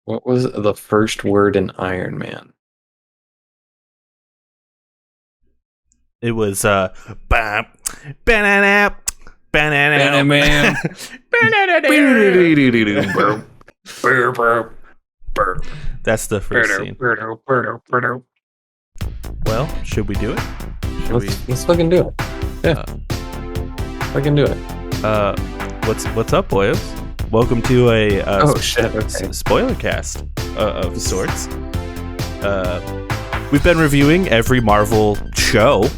What was the first word in Iron Man? It was bam, banana, banana, Bam. banana. That's the first scene. Well, should we do it? Let's fucking do it. Yeah, fucking do it. What's up, boys? Welcome to a Shit. Okay. Spoilercast of sorts. We've been reviewing every Marvel show,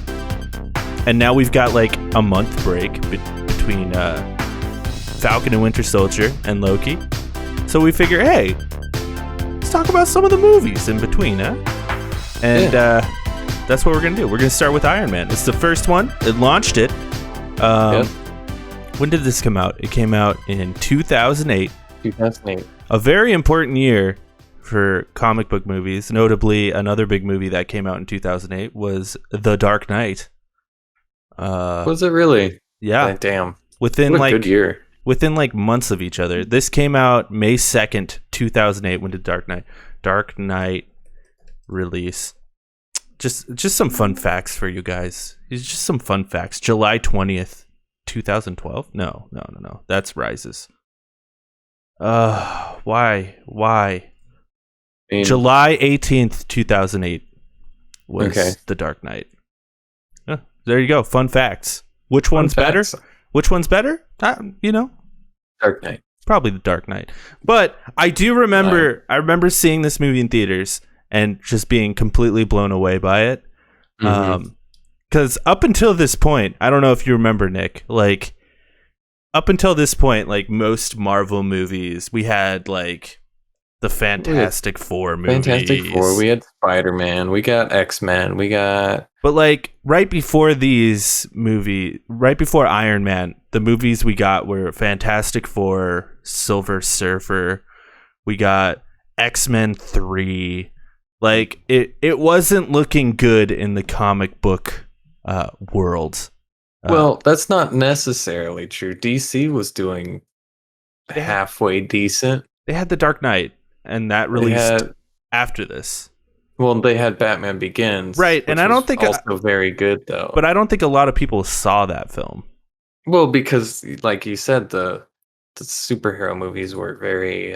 and now we've got like a month break between Falcon and Winter Soldier and Loki. So we figure, hey, let's talk about some of the movies in between, huh? And that's what we're gonna do. We're gonna start with Iron Man. It's the first one. It launched it. When did this come out? It came out in 2008. 2008. A very important year for comic book movies. Notably, another big movie that came out in 2008 was The Dark Knight. Was it really? Yeah. Like, damn. Within what a like good year. Within like months of each other. This came out May 2nd, 2008. When did Dark Knight release? Just some fun facts for you guys. It's just some fun facts. July 20th, 2012? No. That's Rises. Why? I mean, July 18th, 2008 was The Dark Knight. There you go. Fun facts. Which one's better? Which one's better? Dark Knight. Probably The Dark Knight. But I do remember, I remember seeing this movie in theaters and just being completely blown away by it. Because up until this point, I don't know if you remember, Nick, like up until this point, like most Marvel movies, we had like the Fantastic Four movies. Fantastic Four. We had Spider-Man. We got X-Men. We got... But like right before these movies, right before Iron Man, the movies we got were Fantastic Four, Silver Surfer. We got X-Men 3. Like it wasn't looking good in the comic book world. Well, that's not necessarily true. DC was doing halfway decent. They had The Dark Knight, and that released after this. Well, they had Batman Begins, right? And I don't think also very good though. But I don't think a lot of people saw that film. Well, because like you said, the superhero movies were very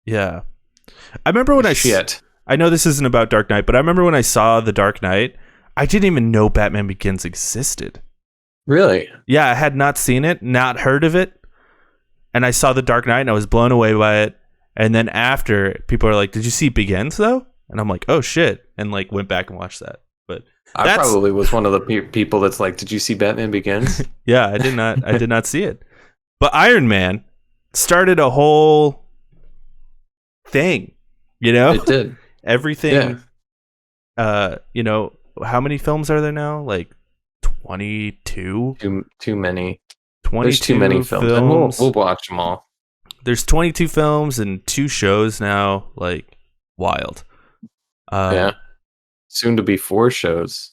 yeah. I remember when I know this isn't about Dark Knight, but I remember when I saw The Dark Knight, I didn't even know Batman Begins existed. Really? Yeah, I had not seen it, not heard of it. And I saw The Dark Knight and I was blown away by it. And then after, people are like, "Did you see Begins though?" And I'm like, "Oh shit." And like went back and watched that. But I probably was one of the people that's like, "Did you see Batman Begins?" Yeah, I did not see it. But Iron Man started a whole thing, It did. Everything. Yeah. How many films are there now? Like 22? Too many. 22 There's too many films. And we'll watch them all. There's 22 films and 2 shows now. Like, wild. Yeah. Soon to be 4 shows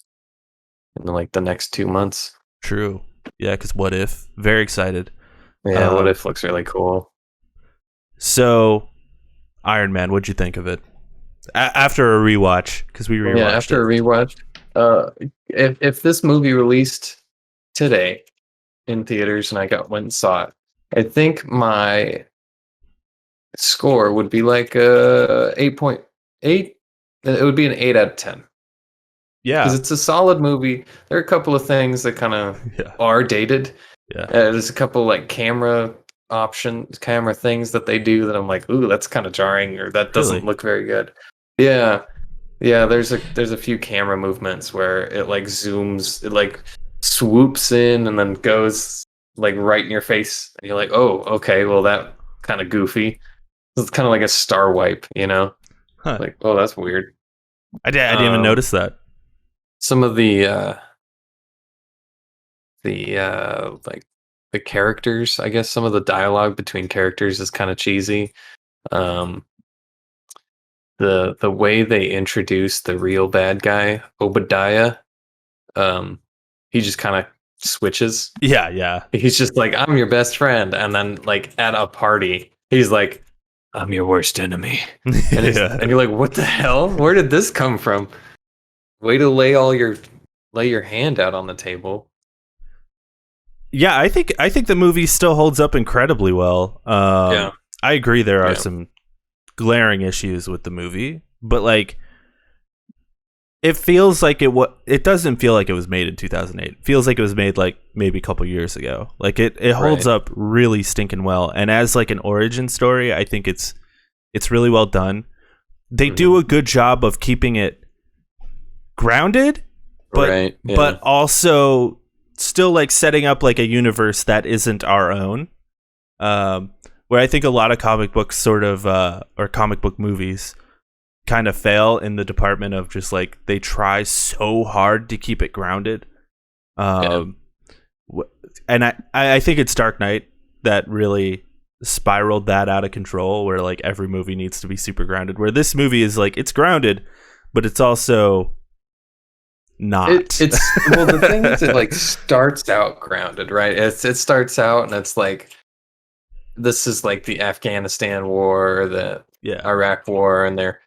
in like the next 2 months. True. Yeah, because What If? Very excited. Yeah, What If looks really cool. So, Iron Man, what'd you think of it? After a rewatch, because we rewatched. Yeah, after a rewatch. If this movie released today in theaters and I went and saw it, I think my score would be like 8.8. It would be an 8 out of 10. Yeah, because it's a solid movie. There are a couple of things that kind of are dated. Yeah, there's a couple like camera things that they do that I'm like, ooh, that's kind of jarring, or that doesn't look very good. Yeah. There's a few camera movements where it like zooms, it like swoops in and then goes like right in your face, and you're like, oh, okay, well that kind of goofy. It's kind of like a star wipe, Huh. Like, oh, that's weird. I didn't even notice that. Some of the like the characters, I guess some of the dialogue between characters is kind of cheesy. The way they introduce the real bad guy, Obadiah, he just kind of switches. Yeah. He's just like, I'm your best friend, and then like at a party, he's like, I'm your worst enemy. Yeah. And you're like, what the hell? Where did this come from? Way to lay your hand out on the table. Yeah, I think the movie still holds up incredibly well. Yeah. I agree there are Yeah. some glaring issues with the movie, but like it feels like it doesn't feel like it was made in 2008. It feels like it was made like maybe a couple years ago. Like it holds up really stinking well. And as like an origin story, I think it's really well done. They do a good job of keeping it grounded, but but also still like setting up like a universe that isn't our own. Where I think a lot of comic books sort of or comic book movies kind of fail in the department of just like they try so hard to keep it grounded. And I think it's Dark Knight that really spiraled that out of control, where like every movie needs to be super grounded, where this movie is like it's grounded, but it's also not. It's well, the thing is, it like starts out grounded, right? It starts out and it's like, this is like the Afghanistan war or the Iraq war, and they're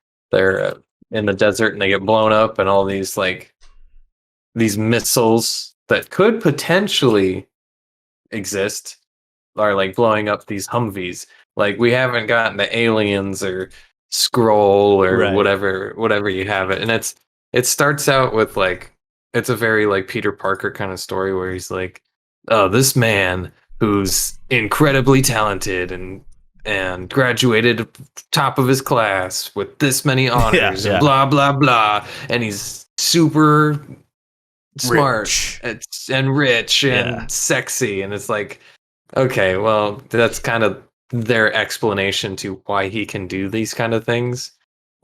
in the desert and they get blown up, and all these missiles that could potentially exist are like blowing up these Humvees. Like, we haven't gotten the aliens or Skrull or whatever you have it, and it starts out with like, it's a very like Peter Parker kind of story where he's like, oh, this man who's incredibly talented and graduated top of his class with this many honors and blah blah blah, and he's super smart and rich and sexy, and it's like, okay, well, that's kind of their explanation to why he can do these kind of things,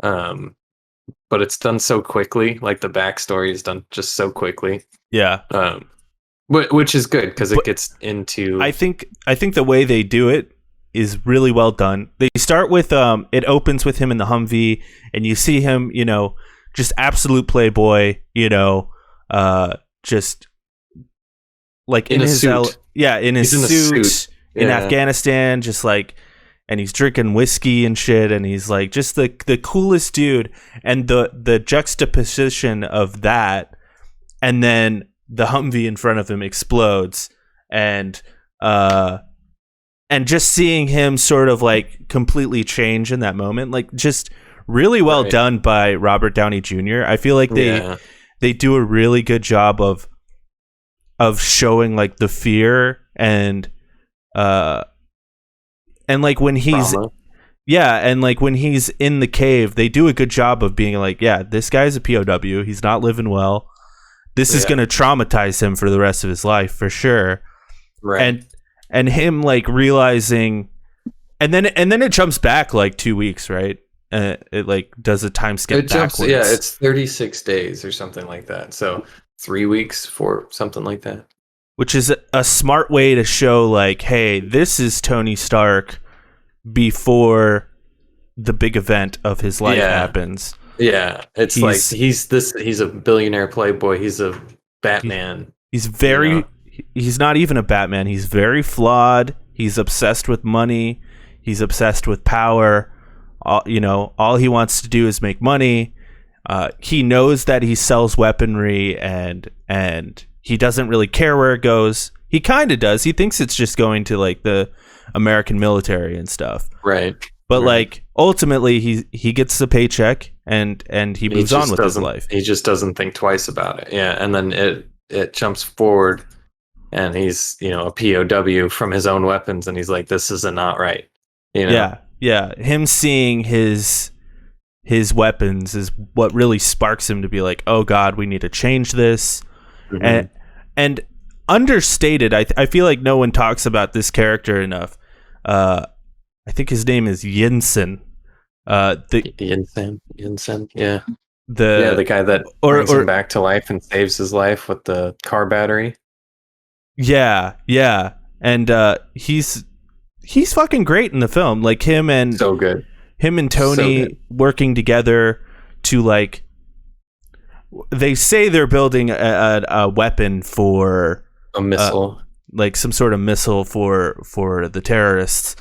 but it's done so quickly. Like, the backstory is done just so quickly, which is good because it gets into. I think the way they do it is really well done. They start with it opens with him in the Humvee, and you see him, you know, just absolute playboy, you know, just like in his suit. In his suit in Afghanistan, just like, and he's drinking whiskey and shit, and he's like just the coolest dude. And the juxtaposition of that, and then the Humvee in front of him explodes, and just seeing him sort of like completely change in that moment, like just really well done by Robert Downey Jr. I feel like they do a really good job of showing like the fear and like when he's and like when he's in the cave, they do a good job of being like, this guy's a POW, he's not living well, this is going to traumatize him for the rest of his life for sure. And him like realizing, and then it jumps back like 2 weeks, right? It like does a time skip backwards. It's 36 days or something like that. So 3 weeks for something like that. Which is a smart way to show like, hey, this is Tony Stark before the big event of his life happens. Yeah, it's like he's a billionaire playboy. He's a Batman. He's very. He's not even a Batman. He's very flawed. He's obsessed with money. He's obsessed with power. All he wants to do is make money. He knows that he sells weaponry, and he doesn't really care where it goes. He kind of does. He thinks it's just going to like the American military and stuff. Right. But like ultimately, he gets the paycheck and he moves on with his life. He just doesn't think twice about it. Yeah, and then it jumps forward. And he's, a POW from his own weapons, and he's like, "This is not right." Yeah. Him seeing his weapons is what really sparks him to be like, "Oh God, we need to change this." Mm-hmm. And understated, I feel like no one talks about this character enough. I think his name is Yinsen. Yinsen, yeah. The guy that brings him back to life and saves his life with the car battery. Yeah, and he's fucking great in the film. Like him and so good. Him and Tony working together to like. They say they're building a weapon for a missile, like some sort of missile for the terrorists.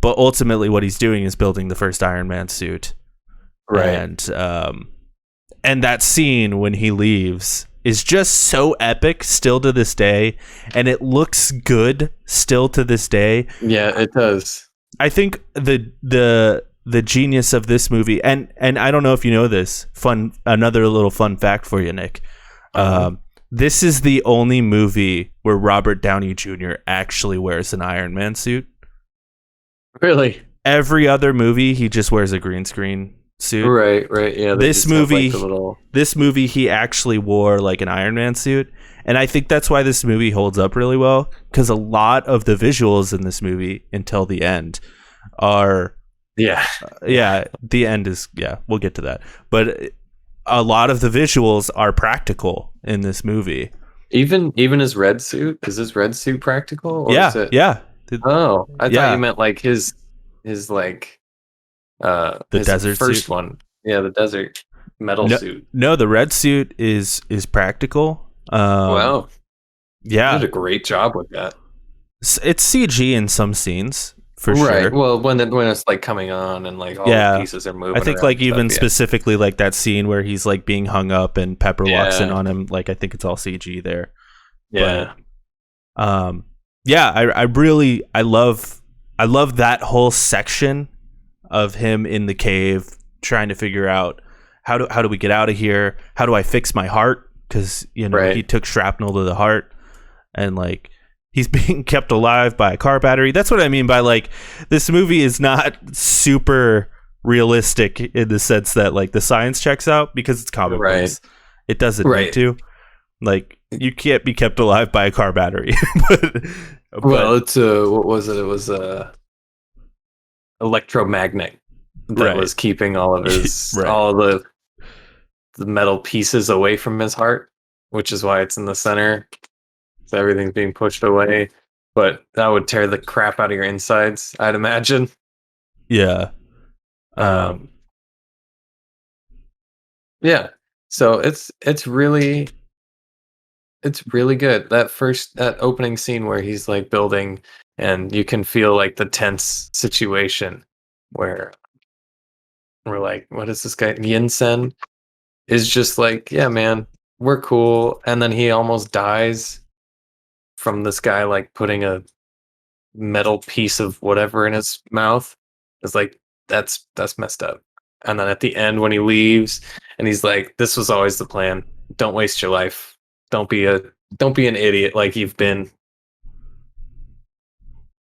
but ultimately what he's doing is building the first Iron Man suit. Right. And that scene when he leaves is just so epic still to this day, and it looks good still to this day. Yeah, it does. I think the genius of this movie, and I don't know if you know this, another little fun fact for you, Nick. This is the only movie where Robert Downey Jr. actually wears an Iron Man suit. Really? Every other movie, he just wears a green screen suit. Right. Yeah. This movie, he actually wore like an Iron Man suit, and I think that's why this movie holds up really well, because a lot of the visuals in this movie until the end are the end is we'll get to that, but a lot of the visuals are practical in this movie. Even his red suit, is his red suit practical? Or yeah is it... yeah I thought you meant like his like the his desert first suit. one. Yeah, the desert metal suit. No, the red suit is practical. Wow. Yeah, they did a great job with that. It's CG in some scenes for sure. Well, when it's like coming on and like all the pieces are moving. I think like even specifically like that scene where he's like being hung up and Pepper walks in on him. Like I think it's all CG there. Yeah. But, I love that whole section of him in the cave trying to figure out how do we get out of here? How do I fix my heart? Because he took shrapnel to the heart, and like he's being kept alive by a car battery. That's what I mean by like this movie is not super realistic in the sense that like the science checks out because it's comic books. It doesn't need to. Like you can't be kept alive by a car battery. Well, it's what was it? It was electromagnet that was keeping all of his all the metal pieces away from his heart, which is why it's in the center. So everything's being pushed away, but that would tear the crap out of your insides, I'd imagine. Yeah. Yeah. So it's really good. That opening scene where he's like building and you can feel like the tense situation where we're like, what is this guy? Yinsen is just like, yeah, man, we're cool. And then he almost dies from this guy like putting a metal piece of whatever in his mouth. It's like that's messed up. And then at the end when he leaves and he's like, this was always the plan. Don't waste your life. Don't be an idiot like you've been.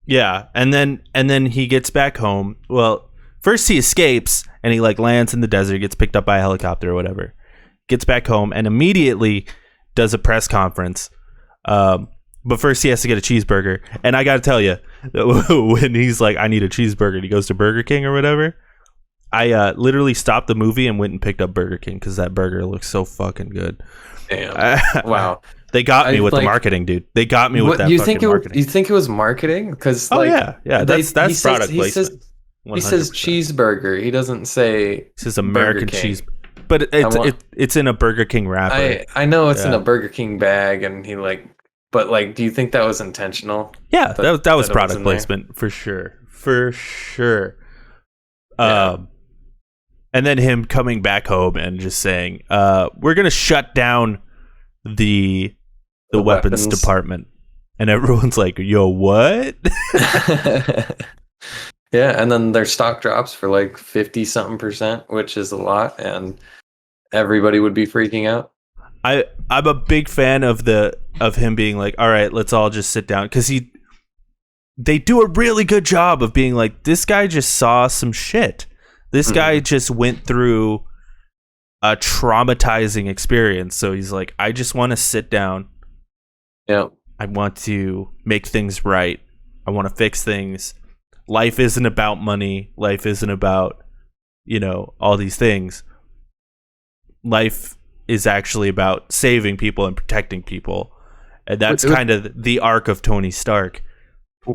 Yeah, and then he gets back home. Well, first he escapes and he like lands in the desert, gets picked up by a helicopter or whatever. Gets back home and immediately does a press conference. But first he has to get a cheeseburger. And I got to tell you, when he's like, I need a cheeseburger, and he goes to Burger King or whatever, I literally stopped the movie and went and picked up Burger King because that burger looks so fucking good. Damn. Wow. They got me with the marketing, dude. They got me with that fucking marketing. You think it was marketing? Because that's product placement. He says cheeseburger. He doesn't say. He says American cheese. But it's in a Burger King wrapper. I know it's in a Burger King bag, and he like. But like, do you think that was intentional? Yeah, that was product placement for sure. For sure. Yeah. And then him coming back home and just saying, we're gonna shut down the weapons department. And everyone's like, yo, what? Yeah, and then their stock drops for like 50-something%, which is a lot, and everybody would be freaking out. I'm a big fan of him being like, all right, let's all just sit down, because they do a really good job of being like, this guy just saw some shit. This guy just went through a traumatizing experience. So he's like, I just want to sit down. Yeah. I want to make things right. I want to fix things. Life isn't about money. Life isn't about, all these things. Life is actually about saving people and protecting people. And that's kind of the arc of Tony Stark,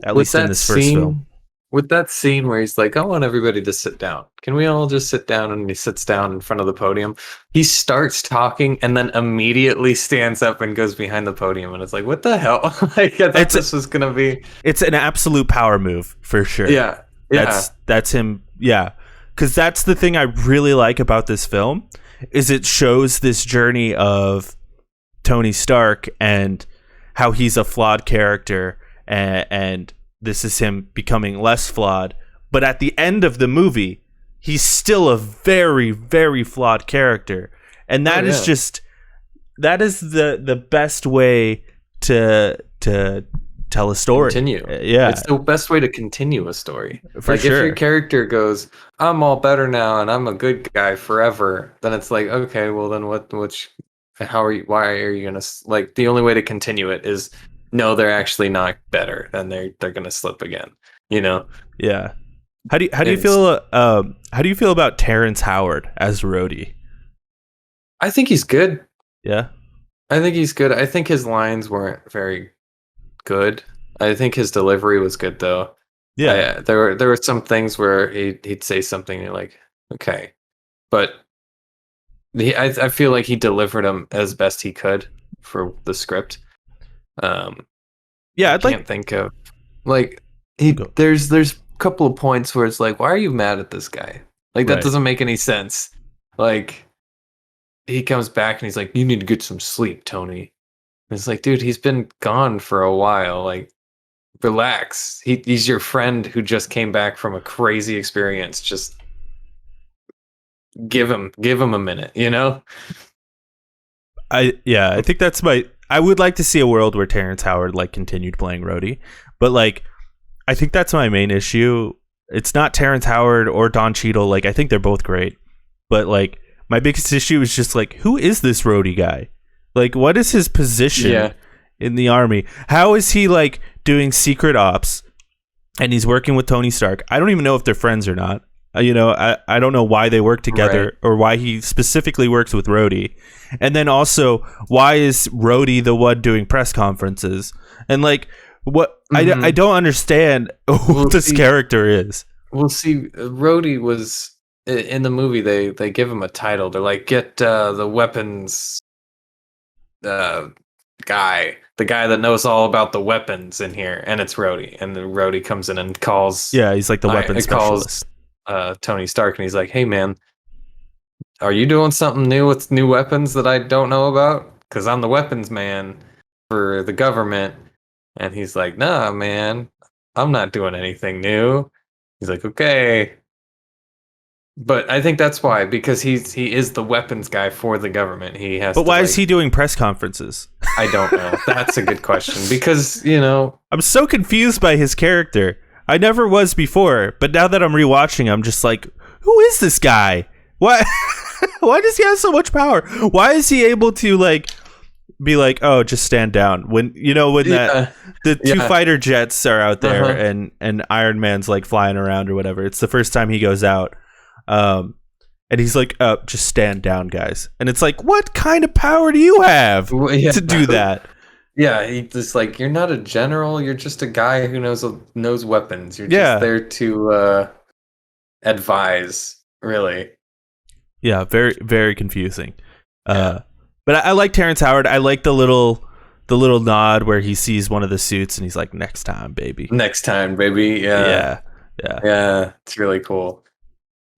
at least in this first film. With that scene where he's like, I want everybody to sit down. Can we all just sit down? And he sits down in front of the podium. He starts talking and then immediately stands up and goes behind the podium. And it's like, what the hell? Like, I thought this was going to be... It's an absolute power move, for sure. Yeah. Yeah. That's him. Yeah, because that's the thing I really like about this film is it shows this journey of Tony Stark and how he's a flawed character, and this is him becoming less flawed. But at the end of the movie, he's still a very, very flawed character, and that is just the best way to tell a story. Continue. Yeah, It's the best way to continue a story. For like sure. if your character goes, I'm all better now and I'm a good guy forever, then it's like, okay, well then why are you gonna like the only way to continue it is no, they're actually not better, then they're gonna slip again, you know? Yeah. How do you feel about Terrence Howard as Rhodey? I think he's good. Yeah. I think he's good. I think his lines weren't very good. I think his delivery was good though. Yeah. There were some things where he'd say something and you're like, okay. But I feel like he delivered them as best he could for the script. Yeah, I can't think of like there's a couple of points where it's like, why are you mad at this guy? Like that doesn't make any sense. Like he comes back and he's like, you need to get some sleep, Tony. And it's like, dude, he's been gone for a while. Like, relax. He's your friend who just came back from a crazy experience. Just give him a minute, you know? I think that's I would like to see a world where Terrence Howard like continued playing Rhodey, but like I think that's my main issue. It's not Terrence Howard or Don Cheadle. Like I think they're both great, but like my biggest issue is just like, who is this Rhodey guy? Like, what is his position in the army? How is he like doing secret ops and he's working with Tony Stark? I don't even know if they're friends or not. I don't know why they work together or why he specifically works with Rhodey. And then also, why is Rhodey the one doing press conferences? And like, what I don't understand who this character is. We'll see. Rhodey was in the movie. They give him a title. They're like, get the weapons guy, the guy that knows all about the weapons in here, and it's Rhodey. And then Rhodey comes in and calls. Yeah, he's like the weapons specialist. Tony Stark, and he's like, hey man, are you doing something new with new weapons that I don't know about? Because I'm the weapons man for the government. And he's like, nah man, I'm not doing anything new. He's like, okay. But I think that's why, because he is the weapons guy for the government. He has. But why is he doing press conferences? I don't know. That's a good question, because I'm so confused by his character. I never was before, but now that I'm rewatching, I'm just like, who is this guy? Why? Why does he have so much power? Why is he able to like be like, oh, just stand down when the two fighter jets are out there and Iron Man's like flying around or whatever? It's the first time he goes out. And he's like, just stand down, guys. And it's like, what kind of power do you have to do that? Yeah, he's just like, you're not a general. You're just a guy who knows weapons. You're just there to advise, really. Yeah, very, very confusing. But I like Terrence Howard. I like the little nod where he sees one of the suits and he's like, next time, baby. Next time, baby. Yeah. It's really cool.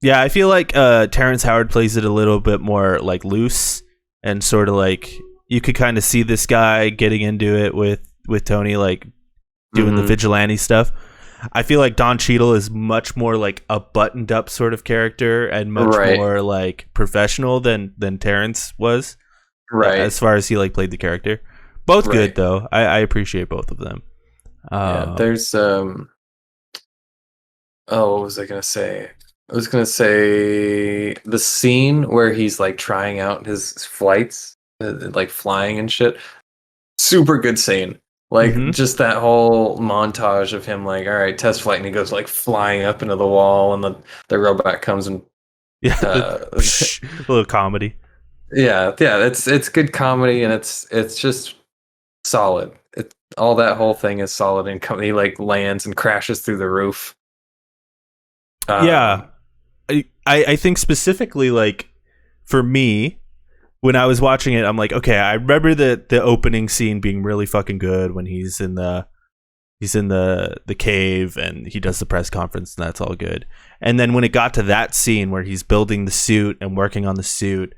Yeah, I feel like Terrence Howard plays it a little bit more like loose and sort of like you could kind of see this guy getting into it with Tony, like doing the vigilante stuff. I feel like Don Cheadle is much more like a buttoned up sort of character and much more like professional than Terrence was. Right. As far as he like played the character. Both good though. I appreciate both of them. There's what was I gonna say? I was gonna say the scene where he's like trying out his flights, like flying and shit. Super good scene. Like just that whole montage of him like, all right, test flight, and he goes like flying up into the wall, and the robot comes and a little comedy. Yeah, it's good comedy, and it's just solid. All that whole thing is solid, and he like lands and crashes through the roof. I think specifically like for me, when I was watching it, I'm like, okay, I remember the opening scene being really fucking good when he's in the he's in the cave and he does the press conference and that's all good. And then when it got to that scene where he's building the suit and working on the suit,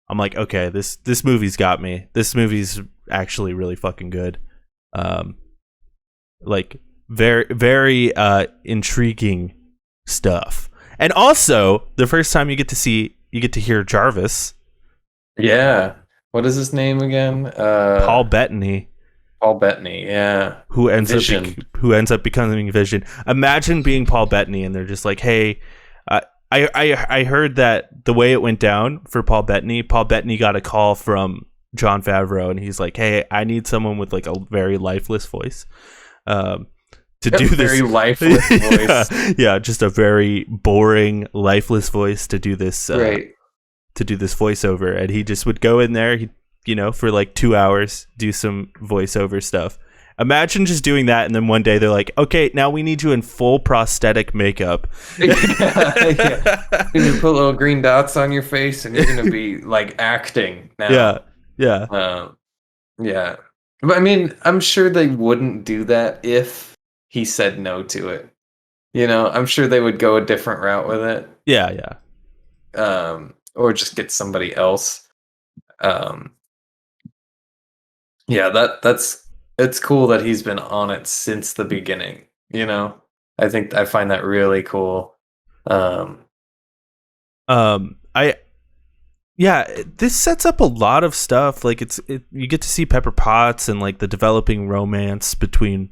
I'm like, okay, this movie's got me. This movie's actually really fucking good. Like very, very intriguing stuff. And also the first time you get to hear Jarvis. Yeah. What is his name again? Paul Bettany. Paul Bettany, yeah. Who ends up becoming Vision. Imagine being Paul Bettany and they're just like, hey, I heard that the way it went down for Paul Bettany got a call from Jon Favreau and he's like, hey, I need someone with like a very lifeless voice to do this. Very lifeless voice. Yeah, just a very boring, lifeless voice to do this. Right. To do this voiceover, and he just would go in there, for like 2 hours, do some voiceover stuff. Imagine just doing that, and then one day they're like, "Okay, now we need you in full prosthetic makeup." Yeah. You're gonna put little green dots on your face, and you're gonna be like acting now. Yeah. Yeah. But I mean, I'm sure they wouldn't do that if he said no to it. I'm sure they would go a different route with it. Yeah. Or just get somebody else. It's cool that he's been on it since the beginning. I find that really cool. This sets up a lot of stuff. Like you get to see Pepper Potts and like the developing romance between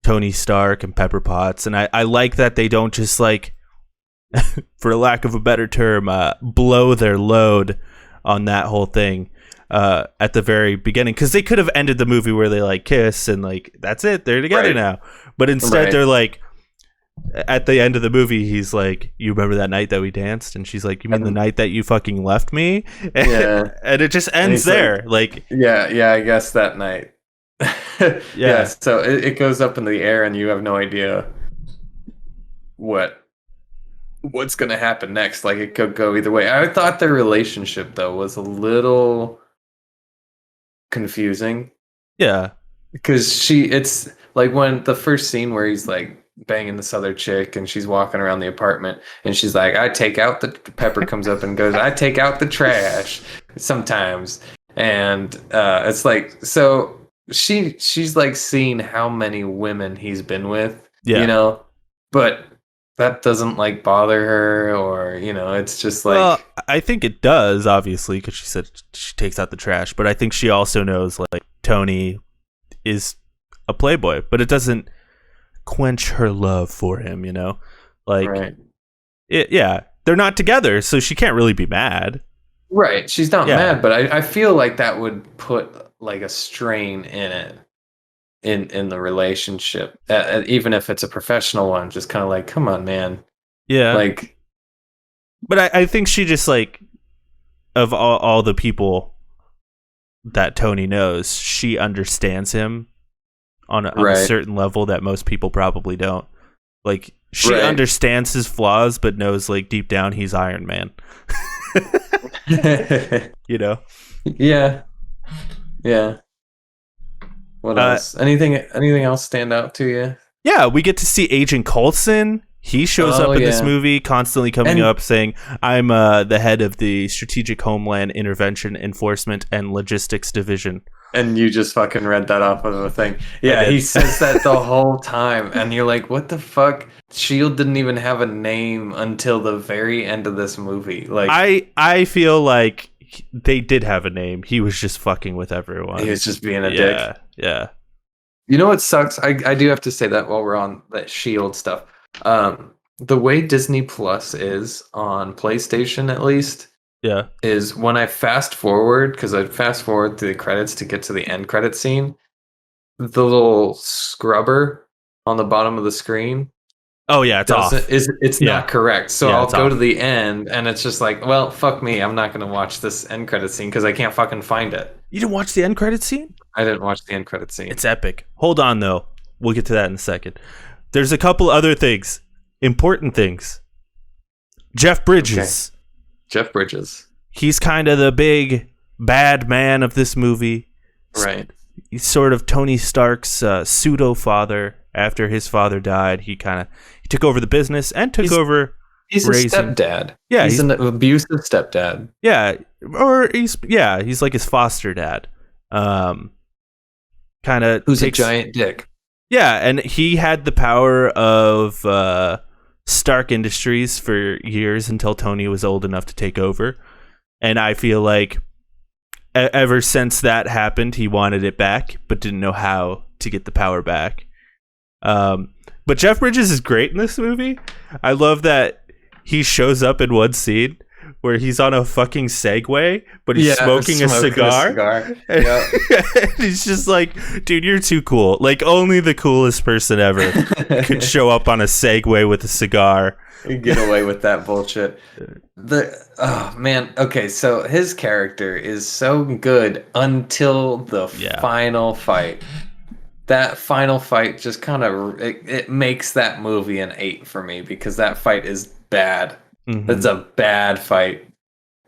Tony Stark and Pepper Potts, and I like that they don't just like, for lack of a better term, blow their load on that whole thing at the very beginning, because they could have ended the movie where they like kiss and like that's it, they're together now. But instead they're like, at the end of the movie, he's like, you remember that night that we danced? And she's like, you mean the night that you fucking left me? And it just ends there. Like I guess that night. Yeah, so it goes up in the air and you have no idea what's going to happen next. Like, it could go either way. I thought their relationship, though, was a little confusing. Yeah. Because it's like when the first scene where he's like banging this other chick and she's walking around the apartment and she's like, Pepper comes up and goes, I take out the trash sometimes. And it's like, so she's like seeing how many women he's been with, but that doesn't like bother her, or it's just like, well, I think it does, obviously, because she said she takes out the trash, but I think she also knows like Tony is a playboy, but it doesn't quench her love for him, like right. They're not together, so she can't really be mad, right? She's not mad, but I feel like that would put like a strain in it. In the relationship, even if it's a professional one, just kind of like, come on, man. Yeah. Like, but I think she just like, of all the people that Tony knows, she understands him on a certain level that most people probably don't. Like, she understands his flaws, but knows like deep down he's Iron Man. Yeah. What else? Anything else stand out to you? Yeah, we get to see Agent Coulson. He shows up in this movie, constantly coming up saying, I'm the head of the Strategic Homeland Intervention Enforcement and Logistics Division. And you just fucking read that off of a thing. Yeah, he says that the whole time. And you're like, what the fuck? S.H.I.E.L.D. didn't even have a name until the very end of this movie. Like, I feel like they did have a name. He was just fucking with everyone. He was just being a dick. Yeah. You know what sucks? I do have to say that while we're on that S.H.I.E.L.D. stuff. The way Disney Plus is on PlayStation, at least, is when I fast forward, because I fast forward through the credits to get to the end credit scene, the little scrubber on the bottom of the screen. Oh yeah, it's off. It's not correct. So I'll go to the end, and it's just like, well, fuck me. I'm not going to watch this end credit scene because I can't fucking find it. You didn't watch the end credit scene? I didn't watch the end credit scene. It's epic. Hold on, though. We'll get to that in a second. There's a couple other things. Important things. Jeff Bridges. Okay. Jeff Bridges. He's kind of the big bad man of this movie. Right. he's sort of Tony Stark's pseudo father. After his father died, he took over the business and took over. He's raising. A stepdad. Yeah, he's an abusive stepdad. Yeah, or he's like his foster dad. Kind of who's a giant dick. Yeah, and he had the power of Stark Industries for years until Tony was old enough to take over. And I feel like ever since that happened, he wanted it back, but didn't know how to get the power back. But Jeff Bridges is great in this movie. I love that he shows up in one scene where he's on a fucking Segway, but he's smoking a cigar. Yeah. And he's just like, dude, you're too cool. Like, only the coolest person ever could show up on a Segway with a cigar. You get away with that bullshit. Oh man, okay, so his character is so good until the final fight. That final fight just kind of it makes that movie an 8 for me because that fight is bad. Mm-hmm. It's a bad fight.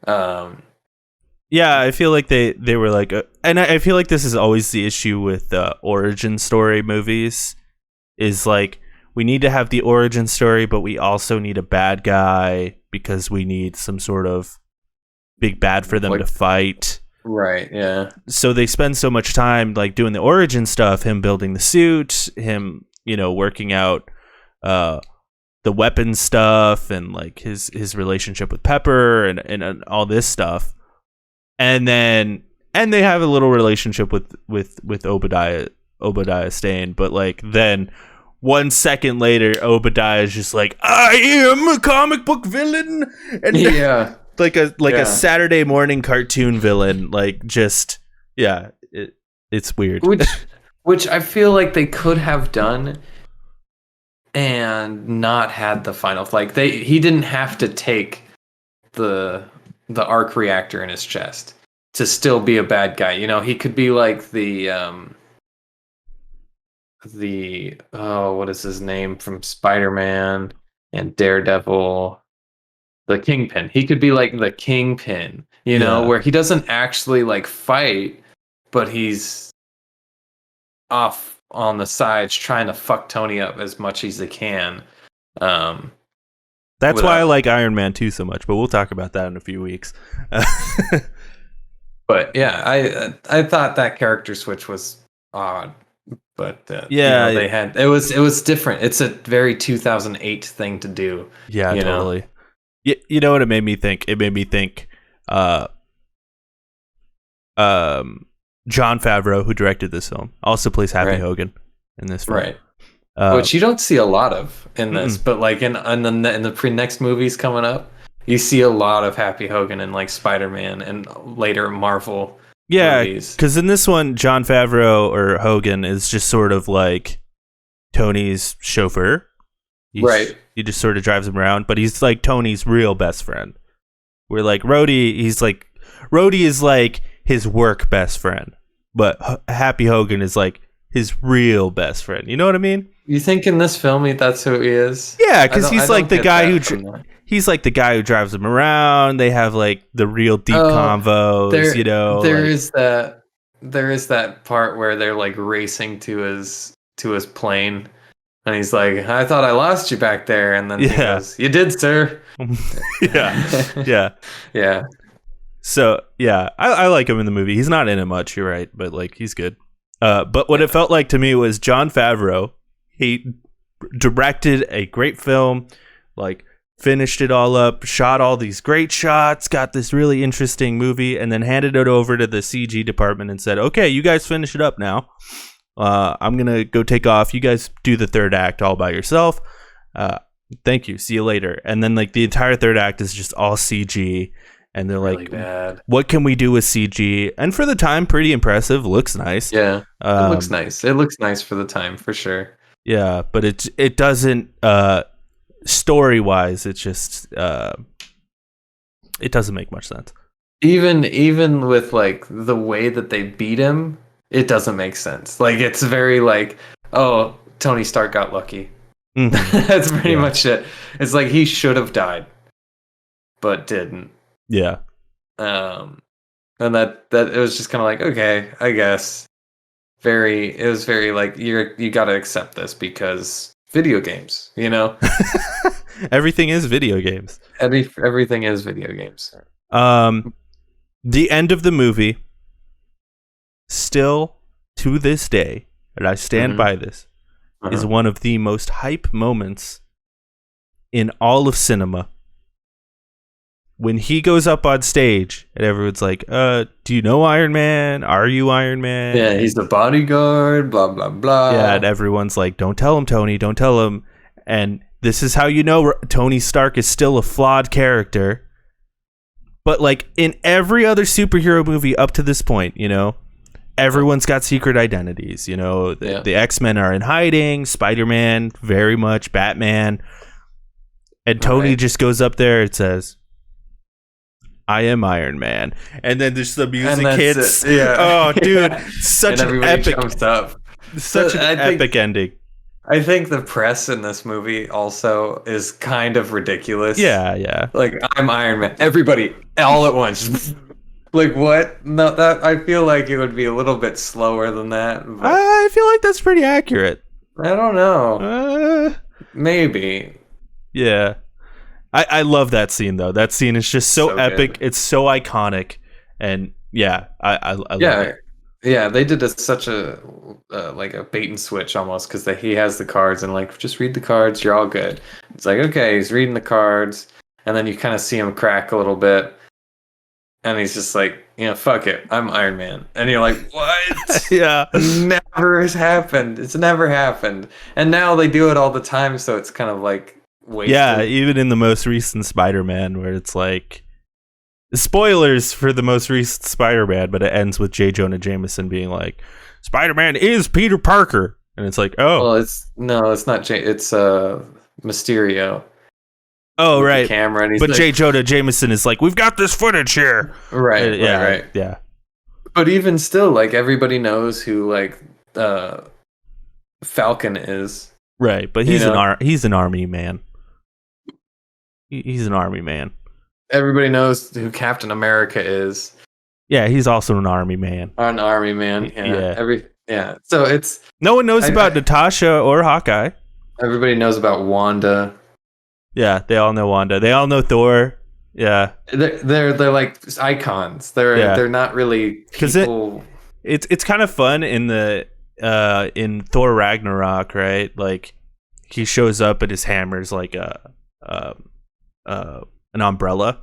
Yeah, I feel like they were like, and I feel like this is always the issue with origin story movies. Is like we need to have the origin story, but we also need a bad guy because we need some sort of big bad for them to fight. Right, yeah. So they spend so much time like doing the origin stuff, him building the suit, him, working out the weapon stuff and like his relationship with Pepper and all this stuff. And they have a little relationship with Obadiah Stane, but like then 1 second later Obadiah is just like, I am a comic book villain, and yeah. like a Saturday morning cartoon villain, like just it's weird. Which I feel like they could have done and not had the final. Like he didn't have to take the arc reactor in his chest to still be a bad guy. He could be like the what is his name from Spider-Man and Daredevil. The Kingpin. He could be like the Kingpin, where he doesn't actually like fight, but he's off on the sides trying to fuck Tony up as much as he can. That's why I like Iron Man 2 so much, but we'll talk about that in a few weeks. But yeah, I thought that character switch was odd, but they had it was different. It's a very 2008 thing to do. Yeah, totally. You know what it made me think? It made me think Jon Favreau, who directed this film, also plays Happy Hogan in this film. Right. Which you don't see a lot of in this, but like in the next movies coming up, you see a lot of Happy Hogan in like Spider-Man and later Marvel movies. Because in this one, Jon Favreau or Hogan is just sort of like Tony's chauffeur. He just sort of drives him around, but he's like Tony's real best friend. We're like Rhodey is like his work best friend, but Happy Hogan is like his real best friend. You know what I mean? You think in this film that's who he is? Yeah, because he's like the guy he's like the guy who drives him around. They have like the real deep convos. There is that part where they're like racing to his plane. And he's like, I thought I lost you back there. And then he goes, you did, sir. Yeah. So, yeah, I like him in the movie. He's not in it much, you're right. But, like, he's good. But what it felt like to me was Jon Favreau. He directed a great film, like, finished it all up, shot all these great shots, got this really interesting movie, and then handed it over to the CG department and said, okay, you guys finish it up now. I'm gonna go take off. You guys do the third act all by yourself. Thank you. See you later. And then like the entire third act is just all CG, and they're really like, bad. What can we do with CG? And for the time, pretty impressive. Looks nice. Yeah, it looks nice. It looks nice for the time, for sure. Yeah, but it doesn't. Story wise, it's just it doesn't make much sense. Even with like the way that they beat him. It doesn't make sense. Like, it's very like, oh, Tony Stark got lucky. Mm-hmm. That's pretty much it. It's like he should have died, but didn't. Yeah. And that it was just kind of like, okay, I guess. it was very like you got to accept this because video games, you know. Everything is video games. Everything is video games. The end of the movie, still to this day, and I stand by this, is one of the most hype moments in all of cinema. When he goes up on stage and everyone's like, do you know Iron Man? Are you Iron Man? Yeah, he's the bodyguard, blah, blah, blah. Yeah, and everyone's like, don't tell him, Tony, don't tell him. And this is how you know Tony Stark is still a flawed character. But like in every other superhero movie up to this point, you know, everyone's got secret identities. You know, the X-Men are in hiding, Spider-Man, very much, Batman. And Tony just goes up there and says, I am Iron Man. And then there's the music hits. Yeah. Oh, dude. Such an epic. Jumps up. Such an epic ending. I think the press in this movie also is kind of ridiculous. Yeah. Like, I'm Iron Man. Everybody, all at once. Like, what? No, that I feel like it would be a little bit slower than that. I feel like that's pretty accurate. I don't know. Maybe. Yeah. I love that scene, though. That scene is just so epic. Good. It's so iconic. And, yeah, I love it. Yeah, they did such a like a bait and switch almost because he has the cards and like just read the cards, you're all good. It's like okay, he's reading the cards, and then you kind of see him crack a little bit, and he's just like, fuck it, I'm Iron Man, and you're like, what? Yeah, never has happened. It's never happened, and now they do it all the time, so it's kind of like wasted. Yeah, even in the most recent Spider-Man, where it's like. Spoilers for the most recent Spider-Man, but it ends with J. Jonah Jameson being like, Spider-Man is Peter Parker. And it's like, oh. Well, it's not it's Mysterio. Oh, right. Camera, and but like, J. Jonah Jameson is like, we've got this footage here. Right, right. Yeah. But even still, like, everybody knows who, like, Falcon is. Right, but he's an army man. He's an army man. Everybody knows who Captain America is. Yeah, he's also an army man. An army man. Yeah. So it's no one knows about Natasha or Hawkeye. Everybody knows about Wanda. Yeah, they all know Wanda. They all know Thor. Yeah, they're like icons. They're not really people. It's kind of fun in the in Thor Ragnarok, right? Like he shows up and his hammer's like an umbrella.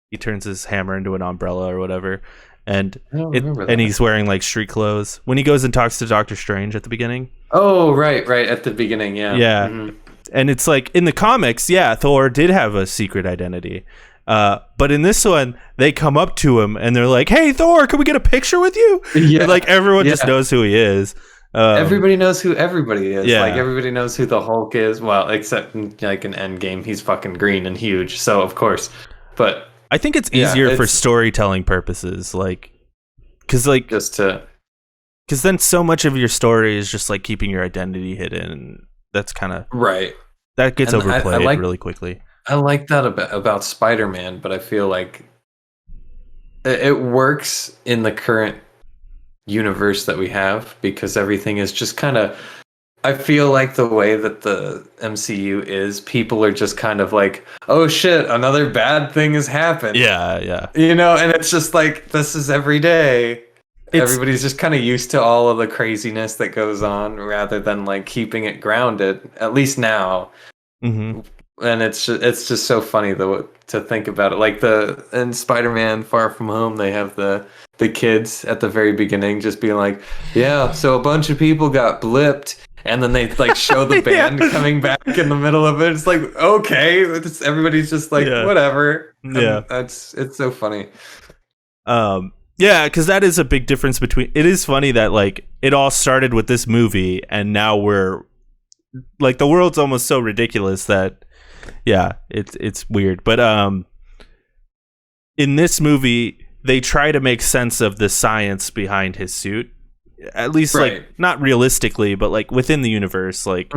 He turns his hammer into an umbrella or whatever, and he's wearing like street clothes when he goes and talks to Doctor Strange at the beginning. Oh, right at the beginning, yeah. Mm-hmm. And it's like in the comics, Thor did have a secret identity, but in this one, they come up to him and they're like, "Hey, Thor, can we get a picture with you?" Yeah, and like everyone just knows who he is. Everybody knows who everybody is. Yeah. Like everybody knows who the Hulk is. Well, except in, like in Endgame, he's fucking green and huge. So of course, but I think it's easier for storytelling purposes, like because then so much of your story is just like keeping your identity hidden. And that's kind of right. That gets overplayed really quickly. I like that about Spider-Man, but I feel like it works in the current universe that we have because everything is just kind of I feel like the way that the MCU is, people are just kind of like, oh shit, another bad thing has happened. Yeah. And it's just like, this is every day. Everybody's just kind of used to all of the craziness that goes on rather than like keeping it grounded, at least now. Mm-hmm. And it's just so funny though to think about it. Like in Spider-Man Far From Home, they have the kids at the very beginning just being like, yeah, so a bunch of people got blipped, and then they like show the band coming back in the middle of it. It's like, okay, everybody's just like whatever. Yeah, it's so funny. Yeah, because that is a big difference between. It is funny that like it all started with this movie, and now we're like the world's almost so ridiculous that it's weird. But in this movie, they try to make sense of the science behind his suit, at least like not realistically, but like within the universe. Like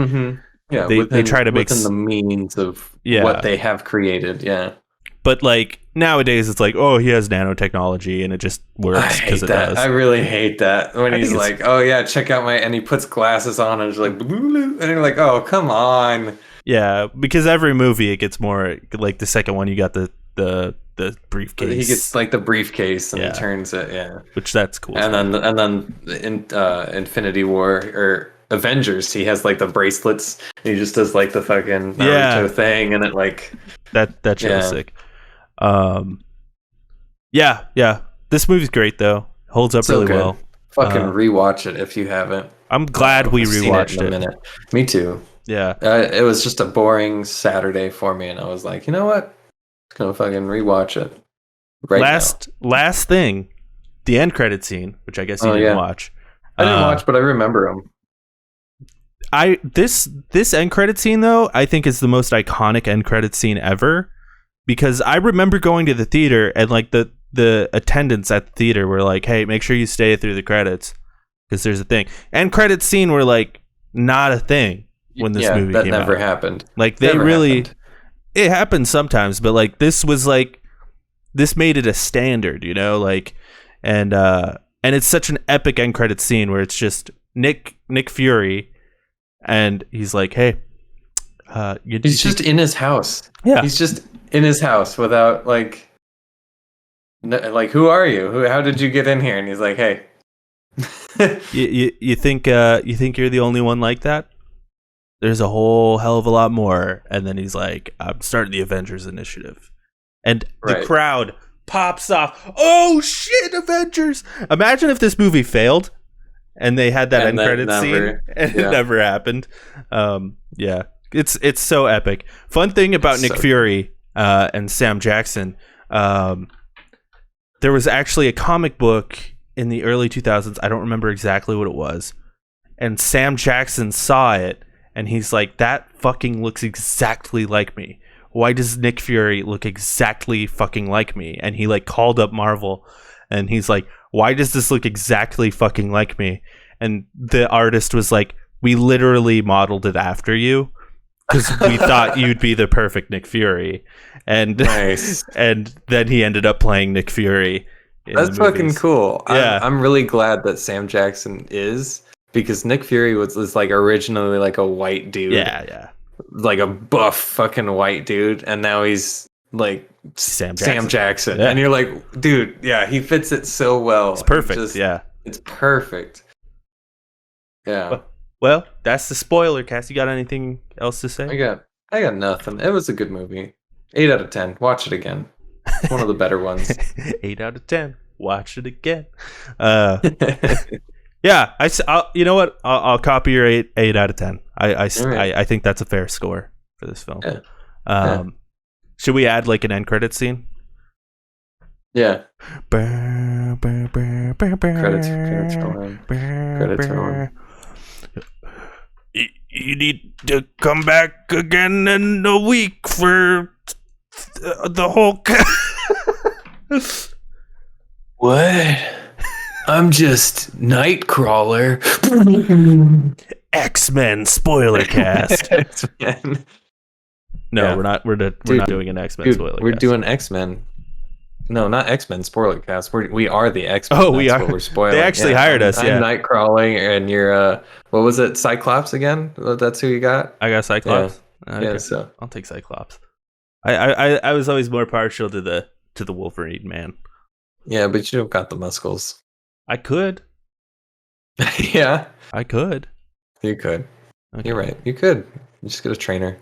they try to make the meanings of what they have created. Yeah, but like nowadays it's like, oh, he has nanotechnology and it just works because it does. I really hate that when he's like, oh yeah, check out my, and he puts glasses on and it's like, and you're like, oh, come on. Yeah, because every movie it gets more like the second one you got the briefcase. He gets like the briefcase and he turns it, which that's cool. And then in Infinity War or Avengers, he has like the bracelets. And he just does like the fucking Naruto thing, and it like that shit was sick. Yeah. This movie's great though. Holds up really well. Fucking rewatch it if you haven't. I'm glad we rewatched it. In a minute. Me too. Yeah. It was just a boring Saturday for me, and I was like, you know what? I'm gonna fucking rewatch it. Last thing, the end credit scene, which I guess you didn't watch. I didn't watch, but I remember them. This end credit scene though, I think is the most iconic end credit scene ever, because I remember going to the theater and like the attendants at the theater were like, "Hey, make sure you stay through the credits because there's a thing." End credit scene were like not a thing when this movie came out. That never happened. Like they happened. It happens sometimes, but like this was like this made it a standard, you know, like and it's such an epic end credit scene where it's just Nick Fury. And he's like, "Hey, he's just in his house. Yeah, he's just in his house without like, who are you? How did you get in here?" And he's like, "Hey, you think you're the only one like that? There's a whole hell of a lot more." And then he's like, "I'm starting the Avengers Initiative," and the crowd pops off. Oh shit, Avengers! Imagine if this movie failed. And they had that end credit scene, and it never happened. It's so epic. Fun thing about Nick Fury and Sam Jackson, there was actually a comic book in the early 2000s. I don't remember exactly what it was. And Sam Jackson saw it, and he's like, "That fucking looks exactly like me. Why does Nick Fury look exactly fucking like me?" And he like called up Marvel, and he's like, "Why does this look exactly fucking like me?" And the artist was like, "We literally modeled it after you because we thought you'd be the perfect Nick Fury." And and then he ended up playing Nick Fury. That's fucking cool. Yeah. I'm really glad that Sam Jackson is, because Nick Fury was like originally like a white dude. Yeah. Like a buff fucking white dude. And now he's like Sam Jackson. Yeah. And you're like, dude, yeah, he fits it so well. It's perfect. It's perfect. Yeah. Well, that's the spoiler cast. You got anything else to say? I got nothing. It was a good movie. 8 out of 10. Watch it again. It's one of the better ones. 8 out of 10. Watch it again. Yeah, I'll, you know what? I'll copy your 8 out of 10. I think that's a fair score for this film. Yeah. Should we add like an end credit scene? Yeah. Credits rolling. You need to come back again in a week for the whole. What? I'm just Nightcrawler. X-Men Spoilercast. X-Men. No, we're not. We're not doing an X-Men spoiler. We're doing X-Men. No, not X-Men Spoilercast. We are the X-Men. Oh, we are. What we're spoiling. They actually hired us. I'm Nightcrawler, and you're what was it? Cyclops again? That's who you got. I got Cyclops. Yeah. Okay. Yeah, so I'll take Cyclops. I was always more partial to the Wolverine man. Yeah, but you don't got the muscles. I could. Yeah, I could. You could. Okay. You're right. You could. You just get a trainer.